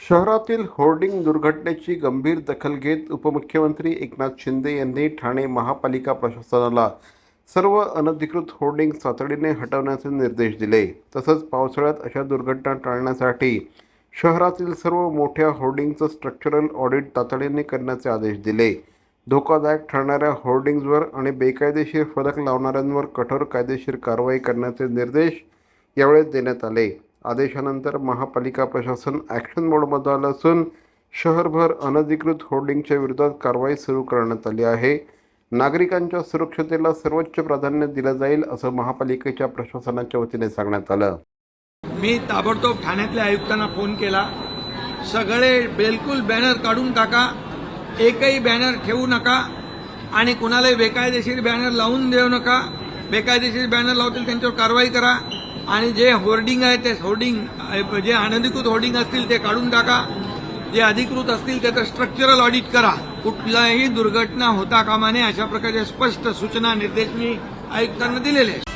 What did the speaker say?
शहरातील होर्डिंग दुर्घटनेची गंभीर दखल घेत उपमुख्यमंत्री एकनाथ शिंदे यांनी ठाणे महापालिका प्रशासनाला सर्व अनधिकृत होर्डिंग तातडीने हटवण्याचे निर्देश दिले। तसंच पावसाळ्यात अशा दुर्घटना टाळण्यासाठी शहरातील सर्व मोठ्या होर्डिंगचं स्ट्रक्चरल ऑडिट तातडीने करण्याचे आदेश दिले। धोकादायक ठरणाऱ्या होर्डिंग्जवर आणि बेकायदेशीर फलक लावणाऱ्यांवर कठोर कायदेशीर कारवाई करण्याचे निर्देश यावेळी देण्यात आले। आदेशानंतर महापालिका प्रशासन ॲक्शन मोडमध्ये आलं असून शहरभर अनधिकृत होर्डिंगच्या विरोधात कारवाई सुरू करण्यात आली आहे। नागरिकांच्या सुरक्षतेला सर्वोच्च प्राधान्य दिलं जाईल असं महापालिकेच्या प्रशासनाच्या वतीने सांगण्यात आलं। मी ताबडतोब ठाण्यातल्या आयुक्तांना फोन केला। सगळे बिलकुल बॅनर काढून टाका, एकही बॅनर ठेवू नका आणि कुणालाही बेकायदेशीर बॅनर लावून देऊ नका। बेकायदेशीर बॅनर लावतील त्यांच्यावर कारवाई करा आणि जे होर्डिंग आहे ते होर्डिंग जे अनधिकृत होर्डिंग असतील ते काढून टाका, जे अधिकृत असतील त्याचं स्ट्रक्चरल ऑडिट करा। कुठलाही दुर्घटना होता कामा नये अशा प्रकारचे स्पष्ट सूचना निर्देश मी आयुक्तांना दिलेले आहेत।